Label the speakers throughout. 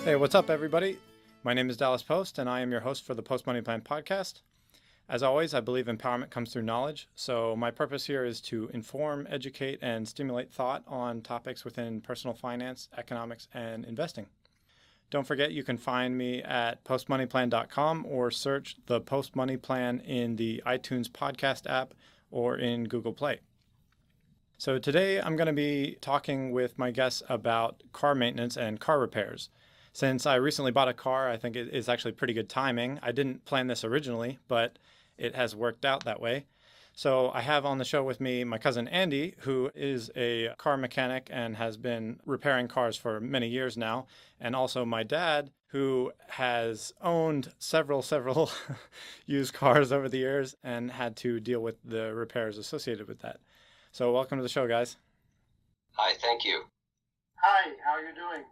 Speaker 1: Hey, what's up, everybody? My name is Dallas Post, and I am your host for the Post Money Plan podcast. As always, I believe empowerment comes through knowledge, so my purpose here is to inform, educate, and stimulate thought on topics within personal finance, economics, and investing. Don't forget, you can find me at postmoneyplan.com or search the Post Money Plan in the iTunes podcast app or in Google Play. So today I'm going to be talking with my guests about car maintenance and car repairs. Since I recently bought a car, I think it is actually pretty good timing. I didn't plan this originally, but it has worked out that way. So I have on the show with me my cousin Andy, who is a car mechanic and has been repairing cars for many years now, and also my dad, who has owned several used cars over the years and had to deal with the repairs associated with that. So welcome to the show, guys.
Speaker 2: Hi, thank you.
Speaker 3: Hi, how are you doing?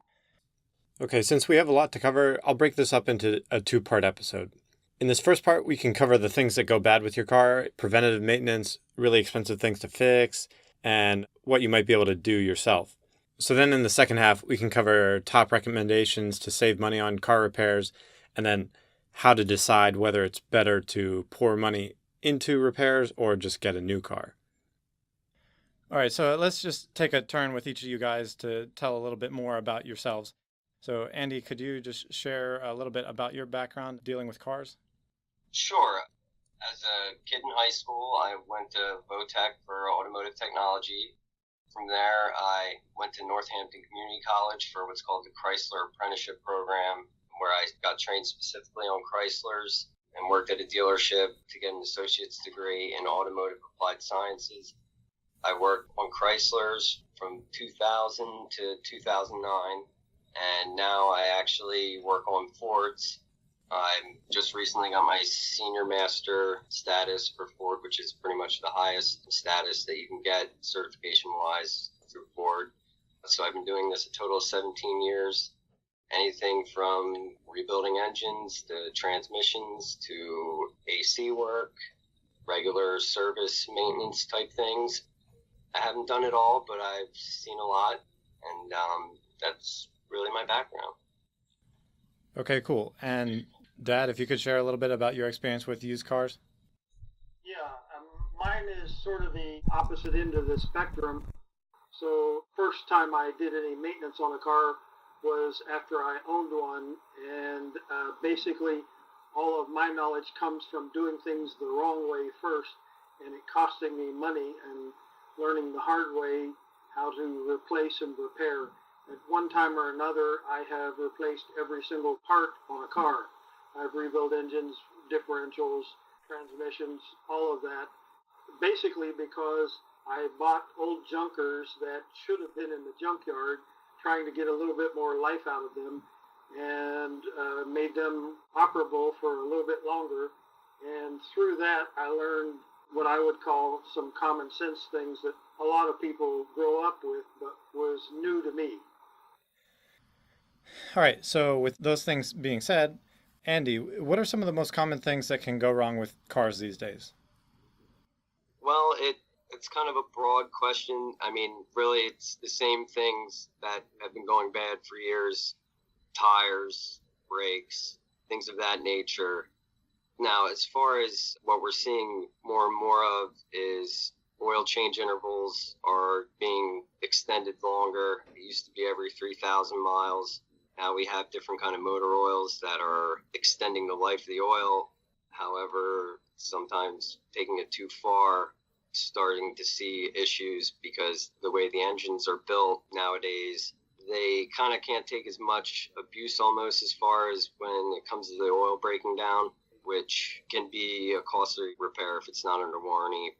Speaker 1: Okay, since we have a lot to cover, I'll break this up into a two-part episode. In this first part, we can cover the things that go bad with your car, preventative maintenance, really expensive things to fix, and what you might be able to do yourself. So then in the second half, we can cover top recommendations to save money on car repairs, and then how to decide whether it's better to pour money into repairs or just get a new car. All right, so let's just take a turn with each of you guys to tell a little bit more about yourselves. So Andy, could you just share a little bit about your background dealing with cars?
Speaker 2: Sure. As a kid in high school, I went to VOTEC for automotive technology. From there, I went to Northampton Community College for what's called the Chrysler Apprenticeship Program, where I got trained specifically on Chryslers and worked at a dealership to get an associate's degree in automotive applied sciences. I worked on Chryslers from 2000 to 2009, and now I actually work on Fords. I just recently got my senior master status for Ford, which is pretty much the highest status that you can get certification-wise through Ford. So I've been doing this a total of 17 years. Anything from rebuilding engines to transmissions to AC work, regular service maintenance type things. I haven't done it all, but I've seen a lot, and that's really my background.
Speaker 1: Okay, cool. And Dad, if you could share a little bit about your experience with used cars?
Speaker 3: Yeah, mine is sort of the opposite end of the spectrum. So first time I did any maintenance on a car was after I owned one, and basically all of my knowledge comes from doing things the wrong way first, and it costing me money and learning the hard way how to replace and repair. At one time or another, I have replaced every single part on a car. I've rebuilt engines, differentials, transmissions, all of that, basically because I bought old junkers that should have been in the junkyard, trying to get a little bit more life out of them, and made them operable for a little bit longer. And through that, I learned what I would call some common sense things that a lot of people grow up with, but was new to me.
Speaker 1: All right, so with those things being said, Andy, what are some of the most common things that can go wrong with cars these days?
Speaker 2: Well, it's kind of a broad question. I mean, really, it's the same things that have been going bad for years: tires, brakes, things of that nature. Now, as far as what we're seeing more and more of is oil change intervals are being extended longer. It used to be every 3,000 miles. Now we have different kind of motor oils that are extending the life of the oil. However, sometimes taking it too far, starting to see issues because the way the engines are built nowadays, they kind of can't take as much abuse almost as far as when it comes to the oil breaking down, which can be a costly repair if it's not under warranty.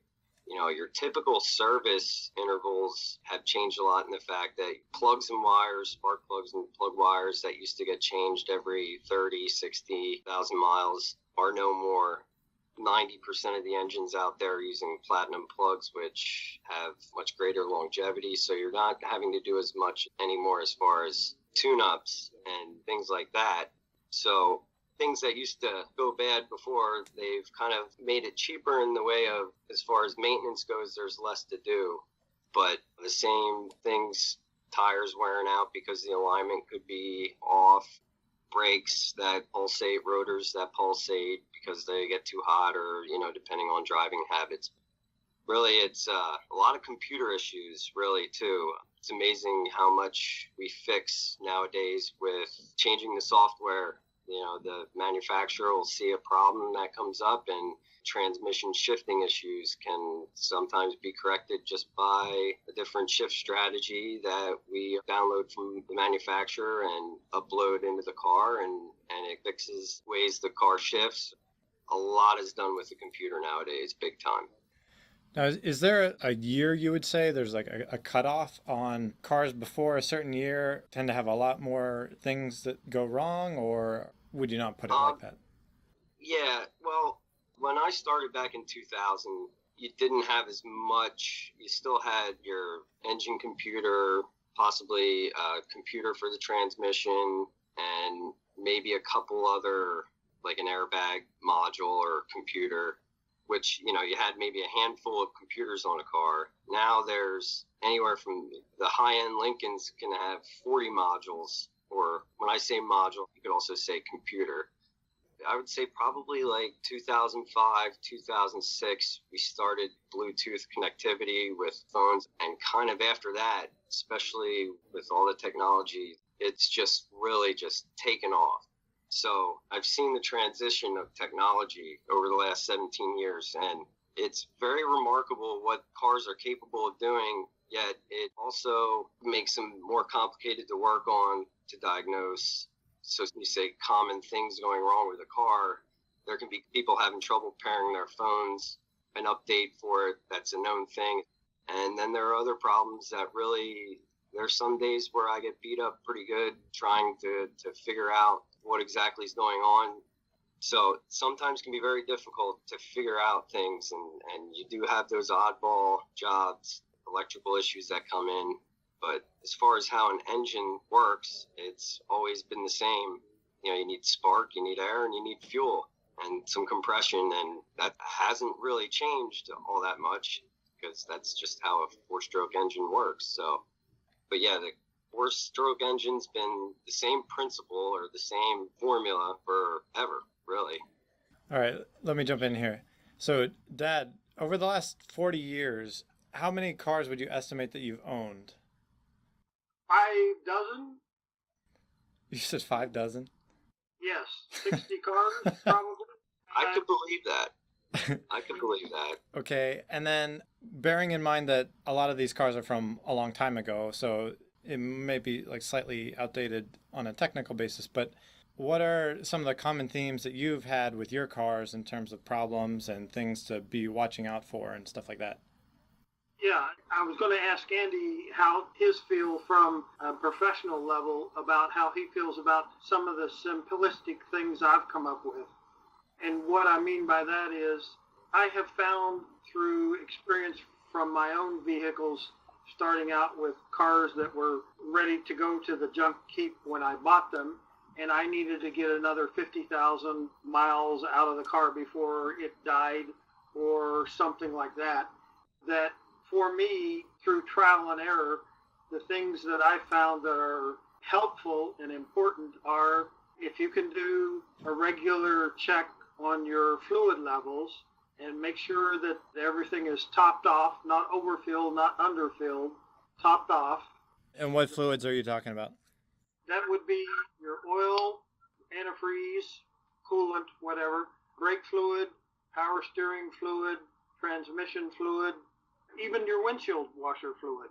Speaker 2: You know, your typical service intervals have changed a lot in the fact that plugs and wires, spark plugs and plug wires that used to get changed every 30, 60,000 miles are no more. 90% of the engines out there are using platinum plugs, which have much greater longevity. So you're not having to do as much anymore as far as tune-ups and things like that. So things that used to go bad before, they've kind of made it cheaper in the way of, as far as maintenance goes, there's less to do. But the same things tires wearing out because the alignment could be off, brakes that pulsate, rotors that pulsate because they get too hot, or, depending on driving habits. Really, it's a lot of computer issues, really, too. It's amazing how much we fix nowadays with changing the software. The manufacturer will see a problem that comes up, and transmission shifting issues can sometimes be corrected just by a different shift strategy that we download from the manufacturer and upload into the car, and it fixes ways the car shifts. A lot is done with the computer nowadays, big time.
Speaker 1: Now, is there a year you would say there's like a cutoff on cars before a certain year tend to have a lot more things that go wrong, or would you not put it like that?
Speaker 2: Yeah, well, when I started back in 2000, you didn't have as much. You still had your engine computer, possibly a computer for the transmission, and maybe a couple other, like an airbag module or computer, which, you had maybe a handful of computers on a car. Now there's anywhere from the high-end Lincolns can have 40 modules, or when I say module, you could also say computer. I would say probably like 2005, 2006, we started Bluetooth connectivity with phones. And kind of after that, especially with all the technology, it's just really just taken off. So I've seen the transition of technology over the last 17 years, and it's very remarkable what cars are capable of doing, yet it also makes them more complicated to work on, to diagnose. So you say common things going wrong with a car, there can be people having trouble pairing their phones, an update for it, that's a known thing. And then there are other problems that really, there's some days where I get beat up pretty good trying to figure out what exactly is going on. So sometimes can be very difficult to figure out things, and you do have those oddball jobs, electrical issues that come in. But as far as how an engine works, it's always been the same. You need spark, you need air, and you need fuel and some compression, and that hasn't really changed all that much because that's just how a four-stroke engine works. So, but yeah, the four-stroke engine's been the same principle or the same formula forever, really.
Speaker 1: All right, let me jump in here. So, Dad, over the last 40 years, how many cars would you estimate that you've owned?
Speaker 3: 5 dozen?
Speaker 1: You said 5 dozen?
Speaker 3: Yes, 60 cars probably.
Speaker 2: I could believe that. I could believe that.
Speaker 1: Okay, and then bearing in mind that a lot of these cars are from a long time ago, so it may be like slightly outdated on a technical basis, but what are some of the common themes that you've had with your cars in terms of problems and things to be watching out for and stuff like that?
Speaker 3: Yeah, I was going to ask Andy how his feel from a professional level about how he feels about some of the simplistic things I've come up with. And what I mean by that is I have found through experience from my own vehicles, starting out with cars that were ready to go to the junk heap when I bought them, and I needed to get another 50,000 miles out of the car before it died or something like that, that for me, through trial and error, the things that I found that are helpful and important are if you can do a regular check on your fluid levels and make sure that everything is topped off, not overfilled, not underfilled, topped off.
Speaker 1: And what fluids are you talking about?
Speaker 3: That would be your oil, antifreeze, coolant, whatever, brake fluid, power steering fluid, transmission fluid, even your windshield washer fluid.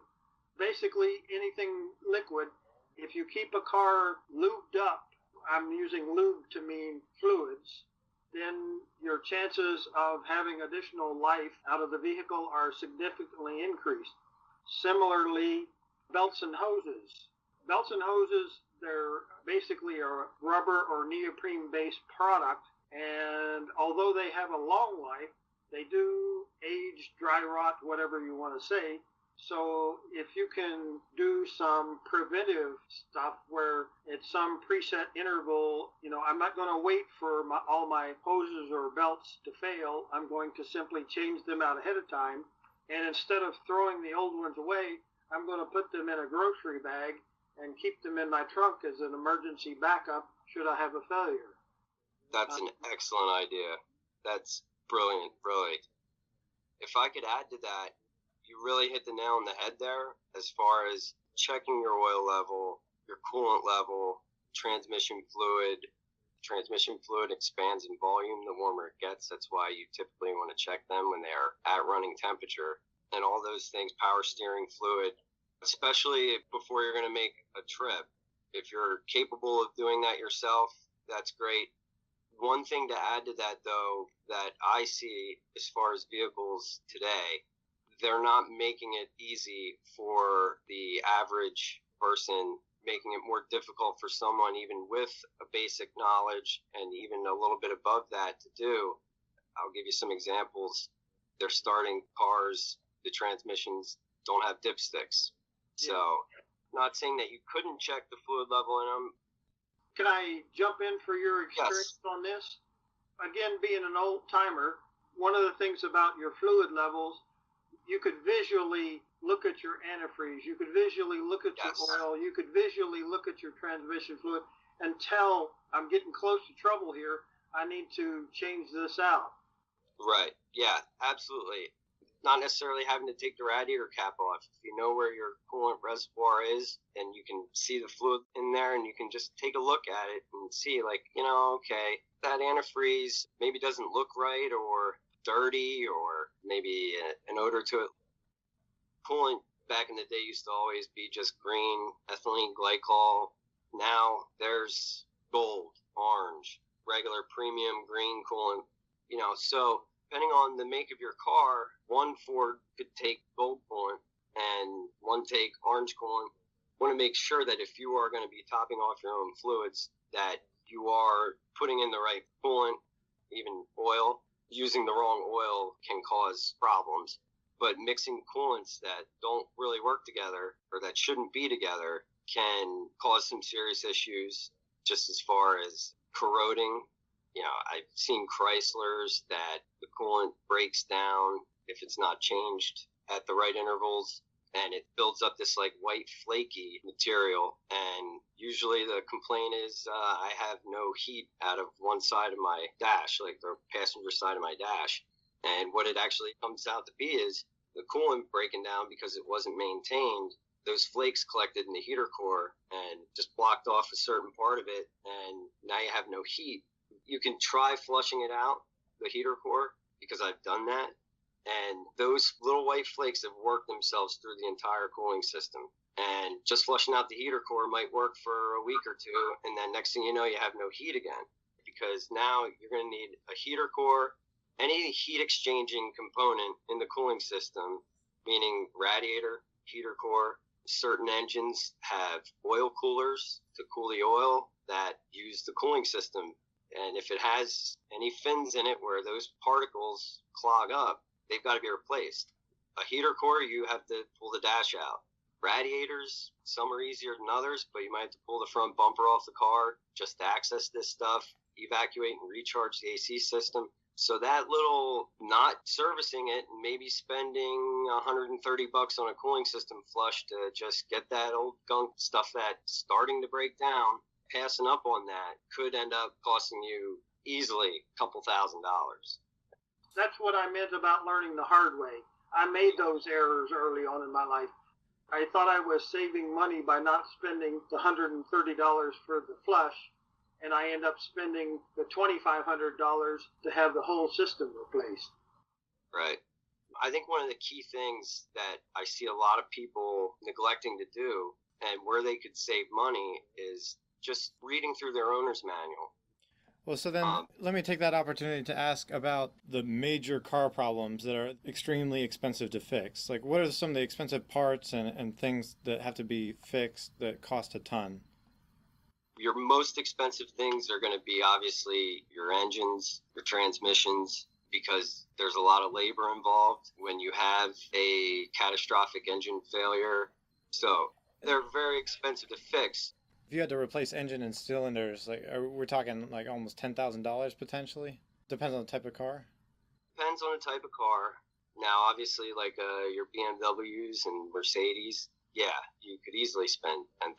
Speaker 3: Basically anything liquid. If you keep a car lubed up, I'm using lube to mean fluids, then your chances of having additional life out of the vehicle are significantly increased. Similarly, belts and hoses. Belts and hoses, they're basically a rubber or neoprene-based product, and although they have a long life, they do age, dry rot, whatever you want to say. So if you can do some preventive stuff where at some preset interval, I'm not going to wait for all my hoses or belts to fail. I'm going to simply change them out ahead of time. And instead of throwing the old ones away, I'm going to put them in a grocery bag and keep them in my trunk as an emergency backup should I have a failure.
Speaker 2: That's an excellent idea. That's brilliant, really. If I could add to that, you really hit the nail on the head there as far as checking your oil level, your coolant level, transmission fluid. Transmission fluid expands in volume the warmer it gets. That's why you typically want to check them when they're at running temperature. And all those things, power steering fluid, especially before you're going to make a trip. If you're capable of doing that yourself, that's great. One thing to add to that, though, that I see as far as vehicles today, they're not making it easy for the average person, making it more difficult for someone even with a basic knowledge and even a little bit above that to do. I'll give you some examples. They're starting cars, the transmissions don't have dipsticks. So not saying that you couldn't check the fluid level in them.
Speaker 3: Can I jump in for your experience
Speaker 2: Yes.
Speaker 3: on this? Again, being an old timer, one of the things about your fluid levels, you could visually look at your antifreeze. You could visually look at your oil. You could visually look at your transmission fluid and tell, I'm getting close to trouble here. I need to change this out.
Speaker 2: Right. Yeah, absolutely. Not necessarily having to take the radiator cap off. If you know where your coolant reservoir is and you can see the fluid in there and you can just take a look at it and see, like, okay, that antifreeze maybe doesn't look right or dirty or maybe an odor to it. Coolant back in the day used to always be just green, ethylene glycol. Now there's gold, orange, regular premium green coolant. So depending on the make of your car, one Ford could take gold coolant and one take orange coolant. Want to make sure that if you are going to be topping off your own fluids, that you are putting in the right coolant, even oil. Using the wrong oil can cause problems, but mixing coolants that don't really work together or that shouldn't be together can cause some serious issues just as far as corroding. I've seen Chryslers that the coolant breaks down if it's not changed at the right intervals, and it builds up this like white flaky material. And usually the complaint is I have no heat out of one side of my dash, like the passenger side of my dash. And what it actually comes out to be is the coolant breaking down because it wasn't maintained. Those flakes collected in the heater core and just blocked off a certain part of it, and now you have no heat. You can try flushing it out, the heater core, because I've done that. And those little white flakes have worked themselves through the entire cooling system. And just flushing out the heater core might work for a week or two, and then next thing you know, you have no heat again. Because now you're going to need a heater core, any heat exchanging component in the cooling system, meaning radiator, heater core. Certain engines have oil coolers to cool the oil that use the cooling system. And if it has any fins in it where those particles clog up, they've got to be replaced. A heater core, you have to pull the dash out. Radiators, some are easier than others, but you might have to pull the front bumper off the car just to access this stuff, evacuate and recharge the AC system. So that little not servicing it and maybe spending $130 on a cooling system flush to just get that old gunk stuff that's starting to break down, passing up on that could end up costing you easily a couple $1,000.
Speaker 3: That's what I meant about learning the hard way. I made those errors early on in my life. I thought I was saving money by not spending the $130 for the flush, and I end up spending the $2,500 to have the whole system replaced.
Speaker 2: Right. I think one of the key things that I see a lot of people neglecting to do and where they could save money is just reading through their owner's manual.
Speaker 1: Well, so then let me take that opportunity to ask about the major car problems that are extremely expensive to fix. Like, what are some of the expensive parts and things that have to be fixed that cost a ton?
Speaker 2: Your most expensive things are going to be obviously your engines, your transmissions, because there's a lot of labor involved when you have a catastrophic engine failure. So they're very expensive to fix.
Speaker 1: If you had to replace engine and cylinders, we're talking like almost $10,000 potentially. Depends on the type of car.
Speaker 2: Depends on the type of car. Now, obviously, like your BMWs and Mercedes, yeah, you could easily spend $10,000.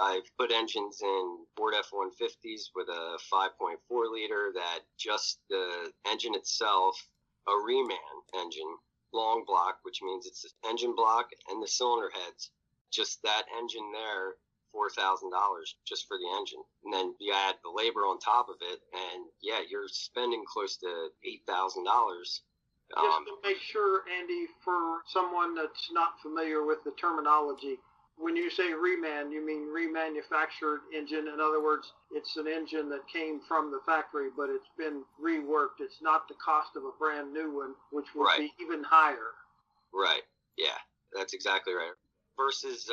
Speaker 2: I've put engines in Ford F-150s with a 5.4 liter that just the engine itself, a reman engine, long block, which means it's the engine block and the cylinder heads. Just that engine there, $4,000 just for the engine. And then you add the labor on top of it, and yeah, you're spending close to $8,000.
Speaker 3: Just to make sure, Andy, for someone that's not familiar with the terminology, when you say reman, you mean remanufactured engine. In other words, it's an engine that came from the factory, but it's been reworked. It's not the cost of a brand new one, which would be even higher.
Speaker 2: Right. Yeah, that's exactly right. Versus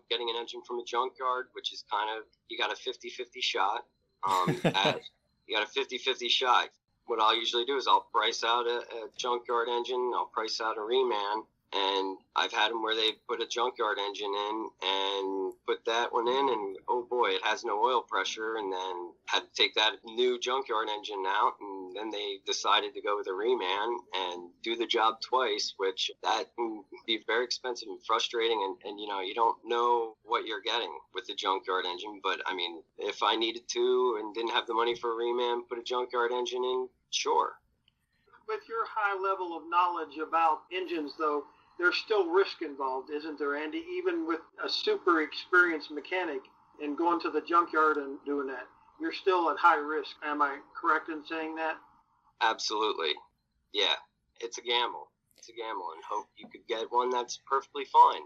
Speaker 2: getting an engine from a junkyard, which is kind of, you got a 50-50 shot. You got a 50-50 shot. What I'll usually do is I'll price out a junkyard engine, I'll price out a reman, and I've had them where they put a junkyard engine in and put that one in, and oh boy, it has no oil pressure, and then had to take that new junkyard engine out, and then they decided to go with a reman and do the job twice, which that can be very expensive and frustrating, and you know, you don't know what you're getting with the junkyard engine. But I mean, if I needed to and didn't have the money for a reman, put a junkyard engine in, sure.
Speaker 3: With your high level of knowledge about engines, though, there's still risk involved, isn't there, Andy? Even with a super experienced mechanic and going to the junkyard and doing that, you're still at high risk. Am I correct in saying that?
Speaker 2: Absolutely. Yeah, it's a gamble. It's a gamble, and hope you could get one that's perfectly fine.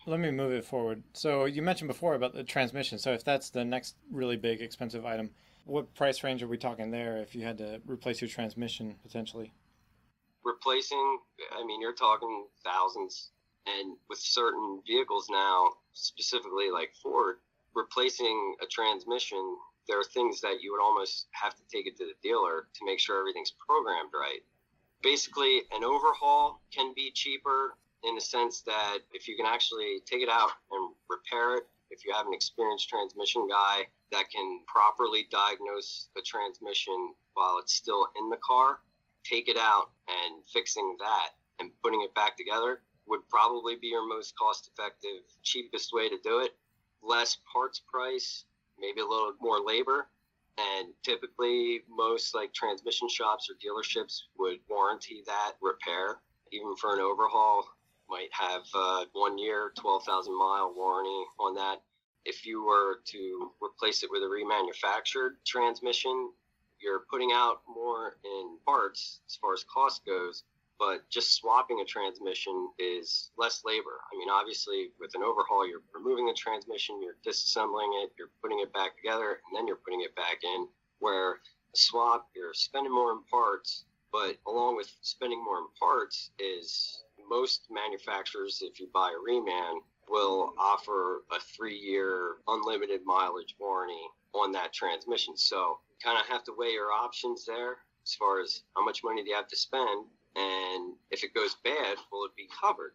Speaker 1: Let me move it forward. So you mentioned before about the transmission. So if that's the next really big expensive item, what price range are we talking there if you had to replace your transmission potentially?
Speaker 2: Replacing, I mean, you're talking thousands. And with certain vehicles now, specifically like Ford, replacing a transmission, there are things that you would almost have to take it to the dealer to make sure everything's programmed right. Basically, an overhaul can be cheaper in the sense that if you can actually take it out and repair it, if you have an experienced transmission guy that can properly diagnose the transmission while it's still in the car, take it out and fixing that and putting it back together would probably be your most cost-effective, cheapest way to do it. Less parts price, maybe a little more labor, and typically most like transmission shops or dealerships would warranty that repair. Even for an overhaul, might have 1 year, 12,000 mile warranty on that. If you were to replace it with a remanufactured transmission, you're putting out more in parts as far as cost goes, but just swapping a transmission is less labor. I mean, obviously, with an overhaul, you're removing the transmission, you're disassembling it, you're putting it back together, and then you're putting it back in. Where a swap, you're spending more in parts, but along with spending more in parts is most manufacturers, if you buy a reman, will offer a 3-year unlimited mileage warranty on that transmission. So you kind of have to weigh your options there as far as how much money do you have to spend, and if it goes bad, will it be covered?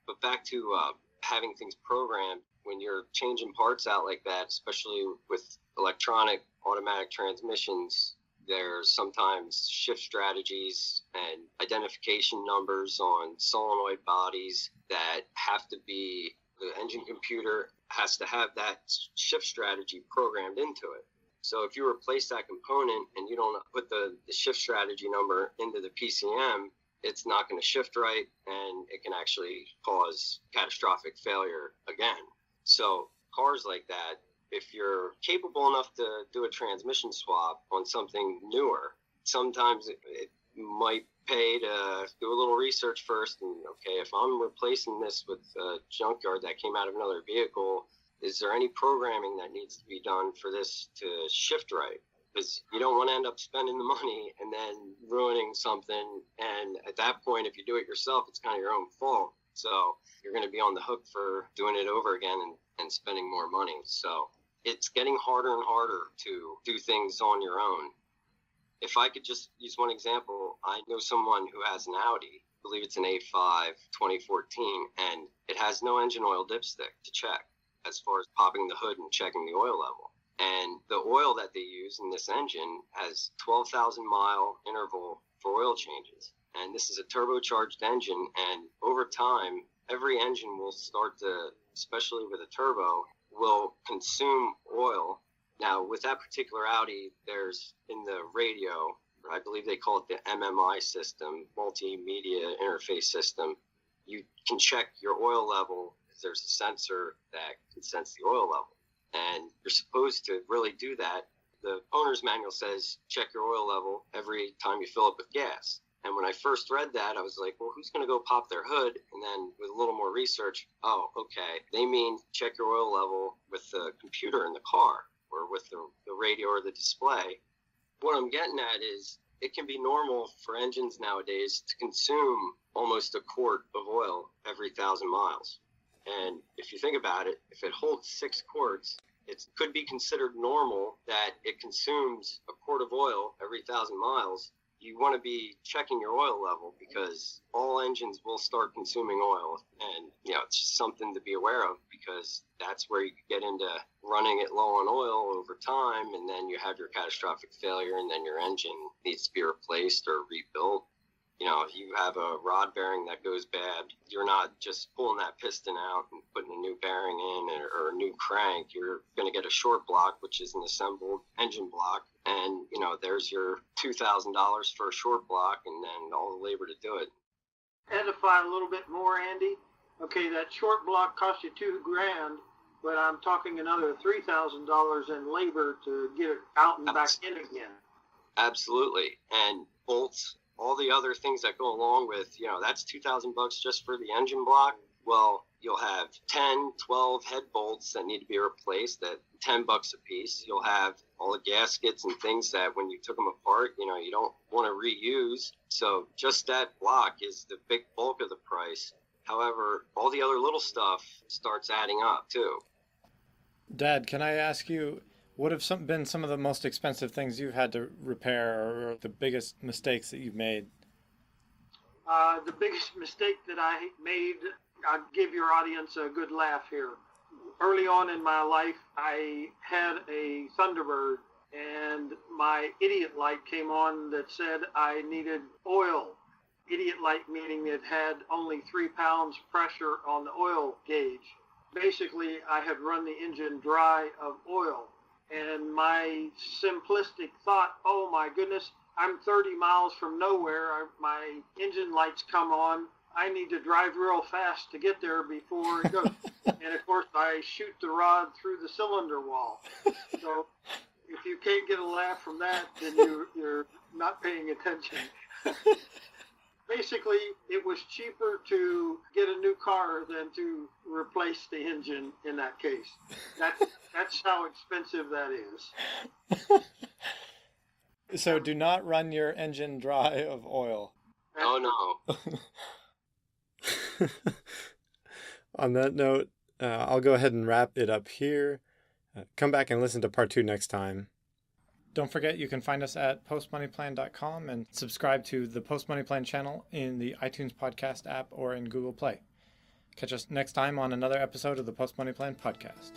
Speaker 2: But back to having things programmed, when you're changing parts out like that, especially with electronic automatic transmissions, there's sometimes shift strategies and identification numbers on solenoid bodies that have to be, the engine computer has to have that shift strategy programmed into it. So if you replace that component and you don't put the shift strategy number into the PCM, it's not going to shift right, and it can actually cause catastrophic failure again. So cars like that, if you're capable enough to do a transmission swap on something newer, sometimes it might pay to do a little research first. And okay, if I'm replacing this with a junkyard that came out of another vehicle, is there any programming that needs to be done for this to shift right? Because you don't want to end up spending the money and then ruining something. And at that point, if you do it yourself, it's kind of your own fault. So you're going to be on the hook for doing it over again and spending more money. So it's getting harder and harder to do things on your own. If I could just use one example, I know someone who has an Audi, I believe it's an A5 2014, and it has no engine oil dipstick to check as far as popping the hood and checking the oil level. And the oil that they use in this engine has 12,000 mile interval for oil changes. And this is a turbocharged engine, and over time, every engine will start to, especially with a turbo, will consume oil. Now, with that particular Audi, there's in the radio, I believe they call it the MMI system, multimedia interface system. You can check your oil level. There's a sensor that can sense the oil level. And you're supposed to really do that. The owner's manual says check your oil level every time you fill up with gas. And when I first read that, I was like, well, who's going to go pop their hood? And then with a little more research, oh, okay, they mean check your oil level with the computer in the car or with the radio or the display. What I'm getting at is it can be normal for engines nowadays to consume almost a quart of oil every 1,000 miles. And if you think about it, if it holds 6 quarts, it could be considered normal that it consumes a quart of oil every 1,000 miles. You want to be checking your oil level because all engines will start consuming oil. And, it's just something to be aware of because that's where you get into running it low on oil over time. And then you have your catastrophic failure and then your engine needs to be replaced or rebuilt. If you have a rod bearing that goes bad, you're not just pulling that piston out and putting a new bearing in or a new crank. You're going to get a short block, which is an assembled engine block. And, there's your $2,000 for a short block and then all the labor to do it.
Speaker 3: Edify a little bit more, Andy. Okay, that short block cost you $2,000, but I'm talking another $3,000 in labor to get it out and back in again.
Speaker 2: Absolutely. And bolts, all the other things that go along with, that's $2,000 just for the engine block. Well, you'll have 10, 12 head bolts that need to be replaced at $10 a piece. You'll have all the gaskets and things that when you took them apart, you don't want to reuse. So just that block is the big bulk of the price. However, all the other little stuff starts adding up too.
Speaker 1: Dad, can I ask you, what have been some of the most expensive things you've had to repair or the biggest mistakes that you've made?
Speaker 3: The biggest mistake that I made, I'll give your audience a good laugh here. Early on in my life, I had a Thunderbird and my idiot light came on that said I needed oil. Idiot light meaning it had only 3 pounds pressure on the oil gauge. Basically, I had run the engine dry of oil. And my simplistic thought, oh my goodness, I'm 30 miles from nowhere. My engine lights come on. I need to drive real fast to get there before it goes. And of course, I shoot the rod through the cylinder wall. So if you can't get a laugh from that, then you're not paying attention. Basically, it was cheaper to get a new car than to replace the engine in that case. That's how expensive that is.
Speaker 1: So do not run your engine dry of oil.
Speaker 2: Oh, no.
Speaker 1: On that note, I'll go ahead and wrap it up here. Come back and listen to part 2 next time. Don't forget, you can find us at postmoneyplan.com and subscribe to the Post Money Plan channel in the iTunes podcast app or in Google Play. Catch us next time on another episode of the Post Money Plan podcast.